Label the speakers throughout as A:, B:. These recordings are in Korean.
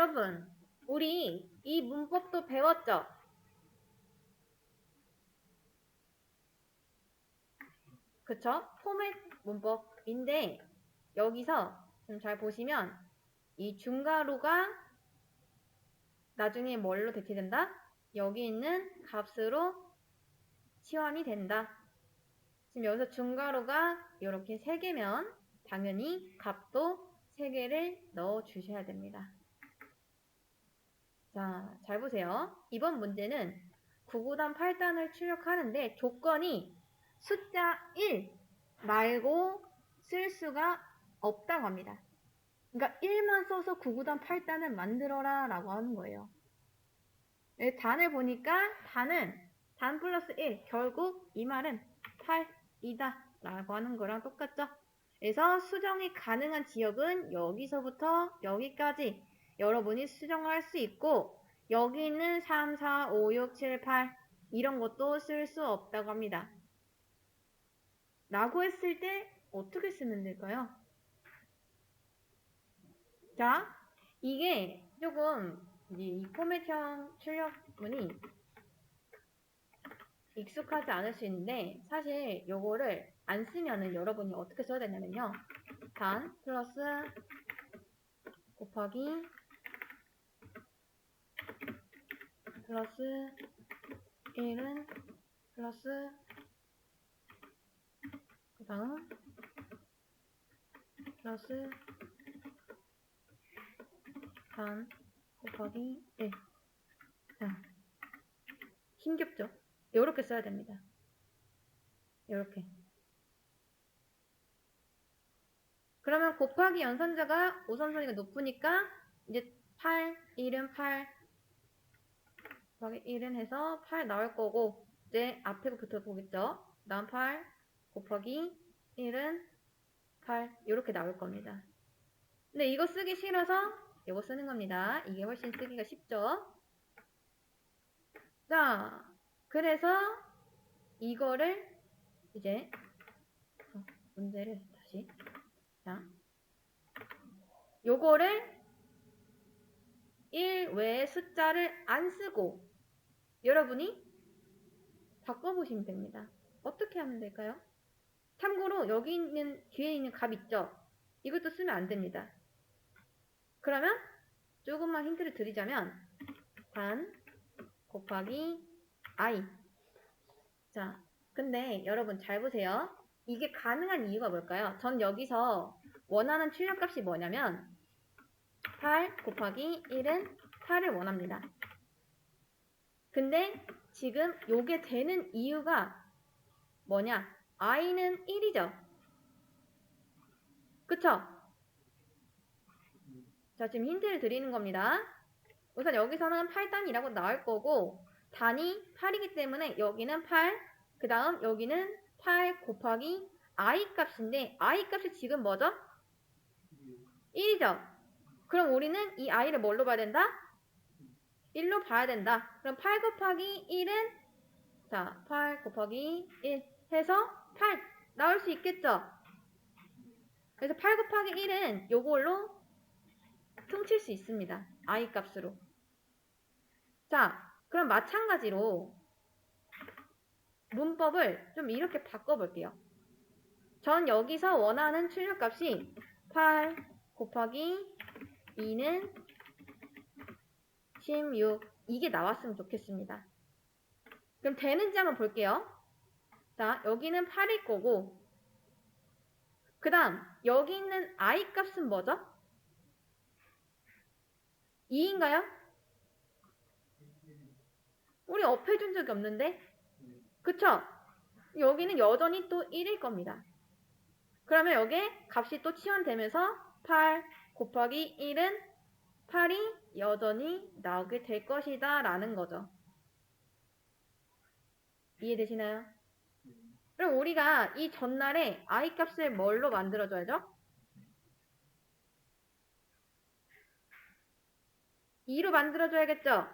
A: 여러분, 우리 이 문법도 배웠죠? 그쵸? 포맷 문법인데 여기서 좀 잘 보시면 이 중괄호가 나중에 뭘로 대체된다? 여기 있는 값으로 치환이 된다. 지금 여기서 중괄호가 이렇게 3개면 당연히 값도 3개를 넣어 주셔야 됩니다. 자, 잘 보세요. 이번 문제는 9구단 8단을 출력하는데 조건이 숫자 1 말고 쓸 수가 없다고 합니다. 그러니까 1만 써서 9구단 8단을 만들어라 라고 하는 거예요. 단을 보니까 단 플러스 1 결국 이 말은 8이다 라고 하는 거랑 똑같죠. 그래서 수정이 가능한 지역은 여기서부터 여기까지 여러분이 수정할 수 있고 여기 있는 3, 4, 5, 6, 7, 8 이런 것도 쓸 수 없다고 합니다. 라고 했을 때 어떻게 쓰면 될까요? 자, 이게 조금 이 포맷형 출력문이 익숙하지 않을 수 있는데 사실 요거를 안 쓰면은 여러분이 어떻게 써야 되냐면요. 단 플러스 곱하기 플러스 1은 플러스 그 다음 플러스 단 곱하기 1. 자, 힘겹죠? 요렇게 써야 됩니다. 요렇게. 그러면 곱하기 연산자가 우선순위가 높으니까 이제 8, 1은 8 곱하기 1은 해서 8 나올 거고 이제 앞에 부터 보겠죠? 다음 8 곱하기 1은 8 이렇게 나올 겁니다. 근데 이거 쓰기 싫어서 이거 쓰는 겁니다. 이게 훨씬 쓰기가 쉽죠? 자, 그래서 이거를 이제 문제를 다시 자, 요거를 1 외에 숫자를 안 쓰고 여러분이 바꿔보시면 됩니다. 어떻게 하면 될까요? 참고로 여기 있는 뒤에 있는 값 있죠? 이것도 쓰면 안 됩니다. 그러면 조금만 힌트를 드리자면 단 곱하기 i. 자, 근데 여러분 잘 보세요. 이게 가능한 이유가 뭘까요? 전 여기서 원하는 출력값이 뭐냐면 8 곱하기 1은 8을 원합니다. 근데 지금 요게 되는 이유가 뭐냐? i는 1이죠. 그쵸? 자, 지금 힌트를 드리는 겁니다. 우선 여기서는 8단이라고 나올 거고 단이 8이기 때문에 여기는 8, 그 다음 여기는 8 곱하기 i 값인데 i 값이 지금 뭐죠? 1이죠? 그럼 우리는 이 i를 뭘로 봐야 된다? 1로 봐야 된다. 그럼 8 곱하기 1은 자, 8 곱하기 1 해서 8 나올 수 있겠죠? 그래서 8 곱하기 1은 요걸로 퉁칠 수 있습니다. i 값으로. 자, 그럼 마찬가지로 문법을 좀 이렇게 바꿔볼게요. 전 여기서 원하는 출력값이 8 곱하기 2는 16 이게 나왔으면 좋겠습니다. 그럼 되는지 한번 볼게요. 자, 여기는 8일 거고 그 다음 여기 있는 i 값은 뭐죠? 2인가요? 우리 업해준 적이 없는데 그쵸? 여기는 여전히 또 1일 겁니다. 그러면 여기에 값이 또 치환되면서 8 곱하기 1은 8이 여전히 나오게 될 것이다 라는 거죠. 이해되시나요? 그럼 우리가 이 전날에 i 값을 뭘로 만들어줘야죠? 2로 만들어줘야겠죠?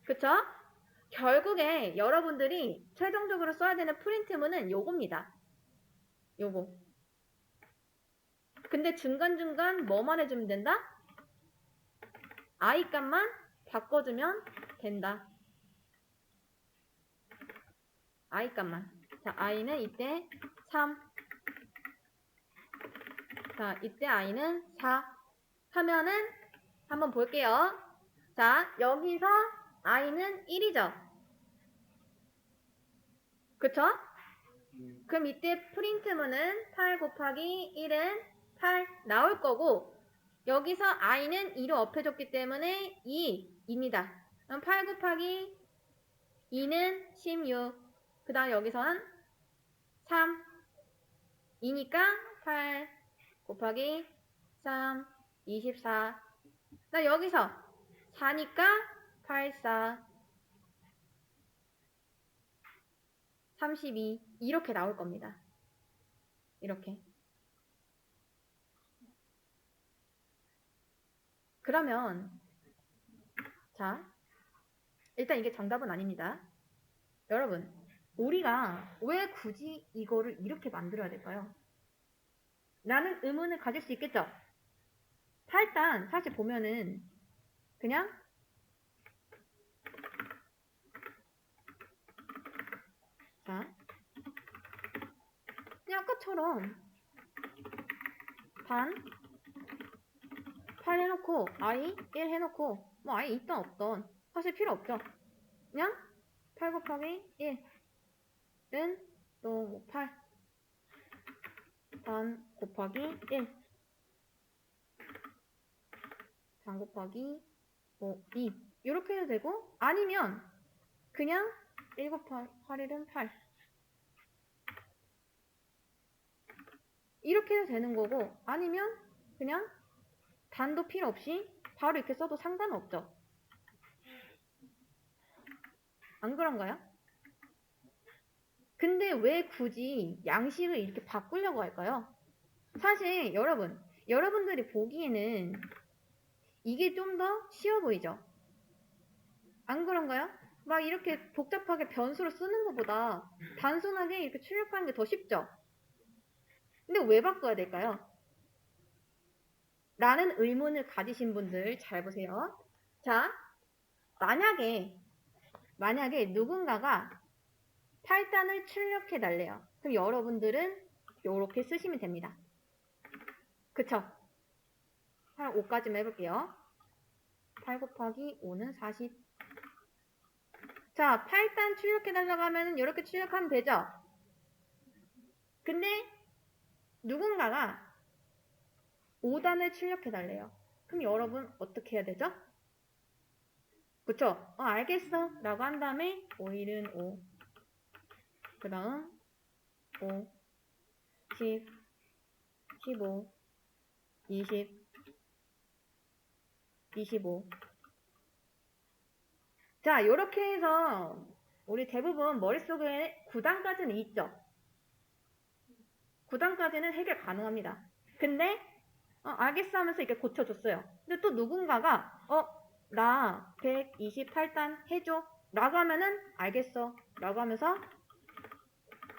A: 그쵸? 결국에 여러분들이 최종적으로 써야 되는 프린트문은 요겁니다. 요거. 근데 중간중간 뭐만 해주면 된다? i 값만 바꿔주면 된다. i 값만. 자, i는 이때 3. 자, 이때 i는 4. 하면은 한번 볼게요. 자, 여기서 i는 1이죠. 그쵸? 그럼 이때 프린트문은 8 곱하기 1은 8 나올 거고, 여기서 i는 2로 업해줬기 때문에 2입니다. 그럼 8 곱하기 2는 16. 그 다음 여기서는 3. 2니까 8 곱하기 3, 24. 나 여기서 4니까 84, 32. 이렇게 나올 겁니다. 이렇게. 그러면 자, 일단 이게 정답은 아닙니다. 여러분, 우리가 왜 굳이 이거를 이렇게 만들어야 될까요? 라는 의문을 가질 수 있겠죠? 일단 사실 보면은 그냥 자, 그냥 아까처럼 반 8 해놓고 i 1 해놓고 뭐 i 있던 없던 사실 필요 없죠. 그냥 8 곱하기 1은 또 8 반 곱하기 1 반 곱하기 2 이렇게 해도 되고, 아니면 그냥 1 곱하기 8일은 8 이렇게 해도 되는 거고, 아니면 그냥 단도 필요 없이 바로 이렇게 써도 상관은 없죠. 안 그런가요? 근데 왜 굳이 양식을 이렇게 바꾸려고 할까요? 사실 여러분들이 보기에는 이게 좀 더 쉬워 보이죠? 안 그런가요? 막 이렇게 복잡하게 변수를 쓰는 것보다 단순하게 이렇게 출력하는 게 더 쉽죠? 근데 왜 바꿔야 될까요? 라는 의문을 가지신 분들 잘 보세요. 자, 만약에 누군가가 8단을 출력해 달래요. 그럼 여러분들은 이렇게 쓰시면 됩니다. 그쵸? 한 5까지만 해볼게요. 8 곱하기 5는 40. 자, 8단 출력해 달라고 하면 이렇게 출력하면 되죠? 근데 누군가가 5단을 출력해 달래요. 그럼 여러분 어떻게 해야 되죠? 그쵸? 알겠어 라고 한 다음에 5일은 5, 그 다음 5, 10, 15, 20, 25. 자, 이렇게 해서 우리 대부분 머릿속에 9단까지는 있죠? 9단까지는 해결 가능합니다. 근데 알겠어 하면서 이렇게 고쳐줬어요. 근데 또 누군가가 나 128단 해줘 라고 하면은 알겠어 라고 하면서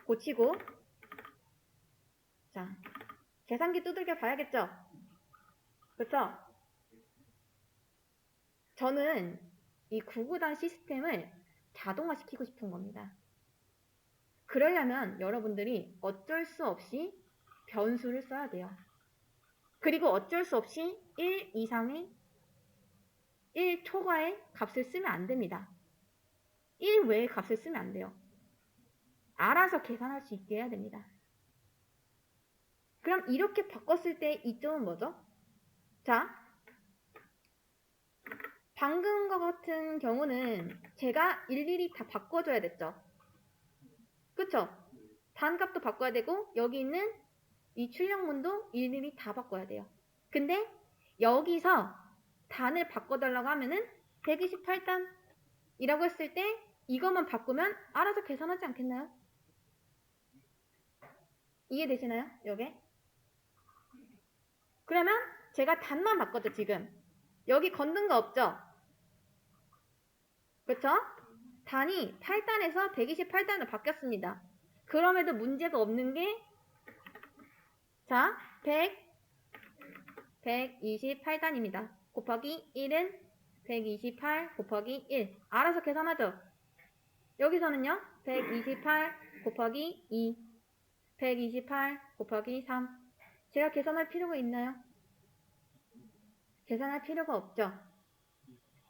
A: 고치고, 자, 계산기 두들겨 봐야겠죠? 그쵸? 저는 이 9구단 시스템을 자동화시키고 싶은 겁니다. 그러려면 여러분들이 어쩔 수 없이 변수를 써야 돼요. 그리고 어쩔 수 없이 1 이상의 1 초과의 값을 쓰면 안 됩니다. 1 외의 값을 쓰면 안 돼요. 알아서 계산할 수 있게 해야 됩니다. 그럼 이렇게 바꿨을 때 이점은 뭐죠? 자, 방금 거 같은 경우는 제가 일일이 다 바꿔줘야 됐죠. 그쵸? 단값도 바꿔야 되고 여기 있는 이 출력문도 일일이 다 바꿔야 돼요. 근데 여기서 단을 바꿔달라고 하면은 128단 이라고 했을 때 이것만 바꾸면 알아서 계산하지 않겠나요? 이해되시나요? 요게? 그러면 제가 단만 바꿨죠, 지금. 여기 건든 거 없죠? 그쵸? 단이 8단에서 128단으로 바뀌었습니다. 그럼에도 문제가 없는 게, 자, 128단입니다. 곱하기 1은 128 곱하기 1. 알아서 계산하죠? 여기서는요. 128 곱하기 2. 128 곱하기 3. 제가 계산할 필요가 있나요? 계산할 필요가 없죠.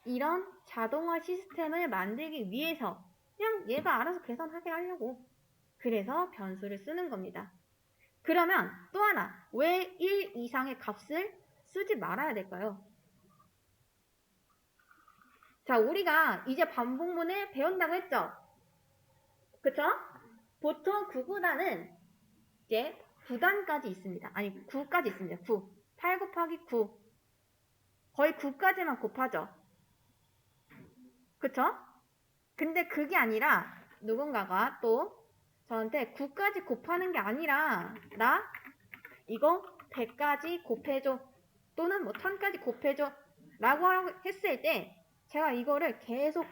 A: 이런 자동화 시스템을 만들기 위해서 그냥 얘가 알아서 계산하게 하려고 그래서 변수를 쓰는 겁니다. 그러면 또 하나, 왜 1 이상의 값을 쓰지 말아야 될까요? 자, 우리가 이제 반복문을 배운다고 했죠? 그쵸? 보통 9구단은 이제 9단까지 있습니다. 아니, 9까지 있습니다. 9. 8 곱하기 9. 거의 9까지만 곱하죠. 그쵸? 근데 그게 아니라 누군가가 또 저한테 9까지 곱하는 게 아니라 나 이거 100까지 곱해줘 또는 뭐 1000까지 곱해줘 라고 했을 때 제가 이거를 계속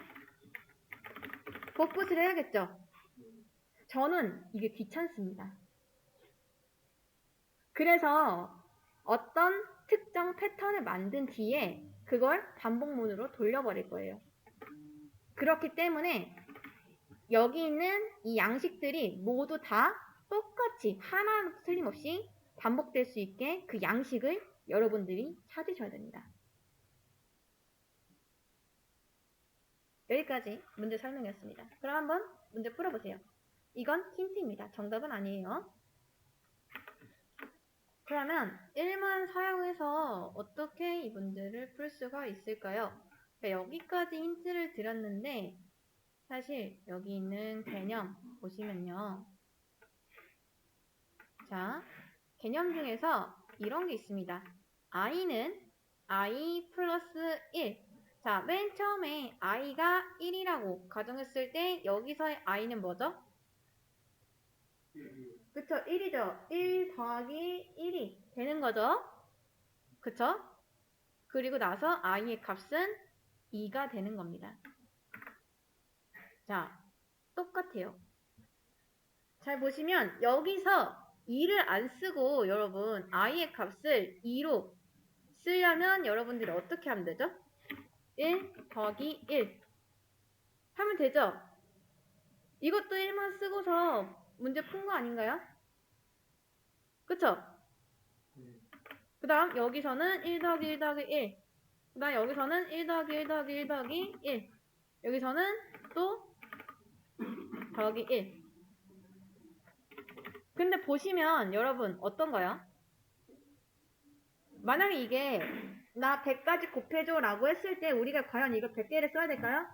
A: 복붙을 해야겠죠. 저는 이게 귀찮습니다. 그래서 어떤 특정 패턴을 만든 뒤에 그걸 반복문으로 돌려버릴 거예요. 그렇기 때문에 여기 있는 이 양식들이 모두 다 똑같이 하나 틀림없이 반복될 수 있게 그 양식을 여러분들이 찾으셔야 됩니다. 여기까지 문제 설명이었습니다. 그럼 한번 문제 풀어보세요. 이건 힌트입니다. 정답은 아니에요. 그러면 1만 사용해서 어떻게 이 문제를 풀 수가 있을까요? 여기까지 힌트를 드렸는데 사실 여기 있는 개념 보시면요. 자, 개념 중에서 이런 게 있습니다. i는 i 플러스 1. 자, 맨 처음에 i가 1이라고 가정했을 때 여기서의 i는 뭐죠? 그쵸? 1이죠. 1 더하기 1이 되는 거죠. 그쵸? 그리고 나서 i의 값은 2가 되는 겁니다. 자, 똑같아요. 잘 보시면 여기서 2를 안 쓰고 여러분 i의 값을 2로 쓰려면 여러분들이 어떻게 하면 되죠? 1 더하기 1 하면 되죠? 이것도 1만 쓰고서 문제 푼 거 아닌가요? 그쵸? 그 다음 여기서는 1 더하기 1 더하기 1 그 다음 여기서는 1 더하기 1 더하기 1 더하기 1 여기서는 또 더하기 1 근데 보시면 여러분 어떤가요? 만약에 이게 나 100까지 곱해줘 라고 했을 때 우리가 과연 이거 100개를 써야 될까요?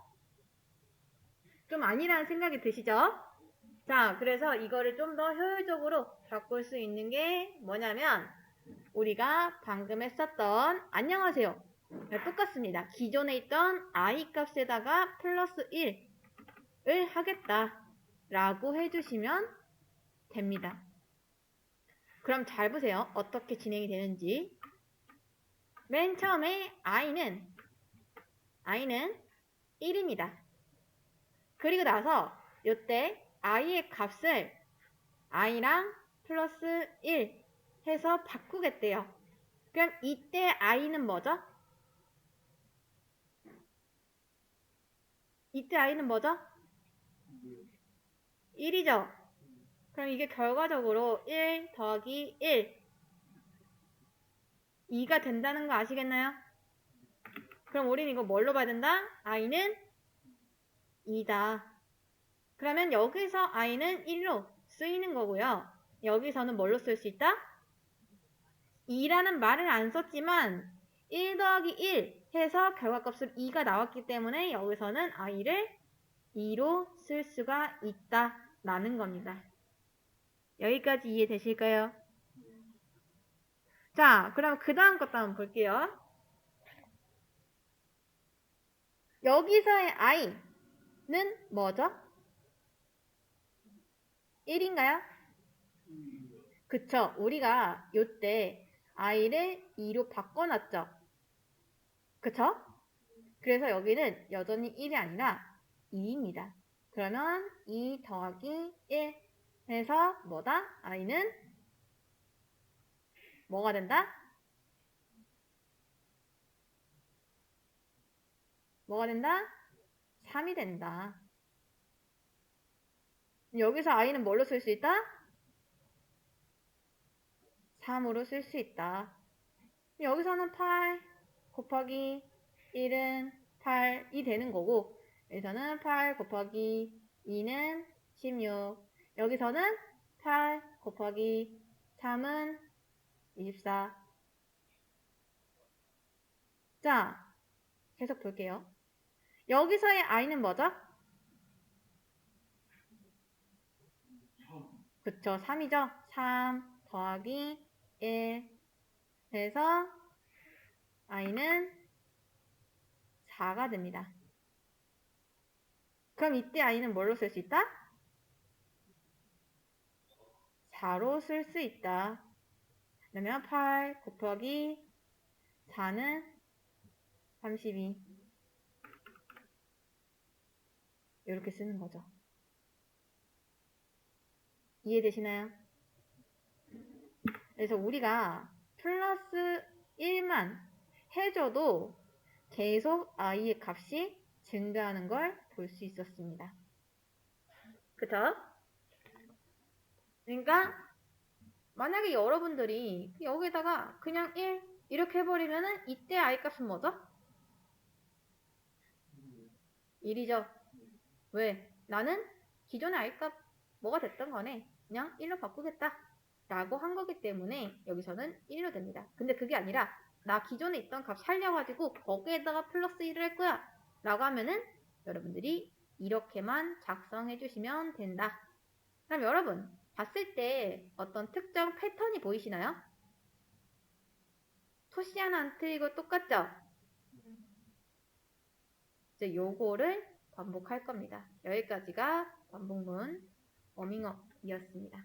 A: 좀 아니라는 생각이 드시죠? 자, 그래서 이거를 좀 더 효율적으로 바꿀 수 있는 게 뭐냐면 우리가 방금 했었던 안녕하세요. 똑같습니다. 기존에 있던 i 값에다가 플러스 1을 하겠다 라고 해주시면 됩니다. 그럼 잘 보세요. 어떻게 진행이 되는지. 맨 처음에 i는 1입니다. 그리고 나서 이때 i의 값을 i랑 플러스 1 해서 바꾸겠대요. 그럼 이때 i는 뭐죠? 이때 i는 뭐죠? 1이죠? 그럼 이게 결과적으로 1 더하기 1 2가 된다는 거 아시겠나요? 그럼 우리는 이거 뭘로 봐야 된다? i는 2다. 그러면 여기서 i는 1로 쓰이는 거고요. 여기서는 뭘로 쓸 수 있다? 2라는 말을 안 썼지만 1 더하기 1 해서 결과값으로 2가 나왔기 때문에 여기서는 i를 2로 쓸 수가 있다 라는 겁니다. 여기까지 이해되실까요? 자, 그럼 그 다음 것도 한번 볼게요. 여기서의 i는 뭐죠? 1인가요? 그쵸. 우리가 요때 i를 2로 바꿔놨죠. 그쵸? 그래서 여기는 여전히 1이 아니라 2입니다. 그러면 2 더하기 1 해서 뭐다? i는 뭐가 된다? 뭐가 된다? 3이 된다. 여기서 i는 뭘로 쓸 수 있다? 3으로 쓸 수 있다. 여기서는 8 곱하기 1은 8이 되는 거고, 여기서는 8 곱하기 2는 16. 여기서는 8 곱하기 3은 24. 자, 계속 볼게요. 여기서의 i는 뭐죠? 그쵸, 3이죠? 3 더하기 1 해서 i는 4가 됩니다. 그럼 이때 i는 뭘로 쓸 수 있다? 4로 쓸 수 있다. 그러면 8 곱하기 4는 32. 이렇게 쓰는 거죠. 이해되시나요? 그래서 우리가 플러스 1만 해줘도 계속 i의 값이 증가하는 걸 볼 수 있었습니다. 그쵸? 그러니까 만약에 여러분들이 여기다가 그냥 1 이렇게 해버리면은 이때 i 값은 뭐죠? 1이죠. 왜? 나는 기존의 i 값 뭐가 됐던 거네. 그냥 1로 바꾸겠다. 라고 한 거기 때문에 여기서는 1로 됩니다. 근데 그게 아니라 나 기존에 있던 값 살려가지고 거기에다가 플러스 1을 할 거야. 라고 하면은 여러분들이 이렇게만 작성해 주시면 된다. 그럼 여러분 봤을 때 어떤 특정 패턴이 보이시나요? 토시 하나 안 틀리고 똑같죠? 이제 요거를 반복할 겁니다. 여기까지가 반복문 워밍업이었습니다.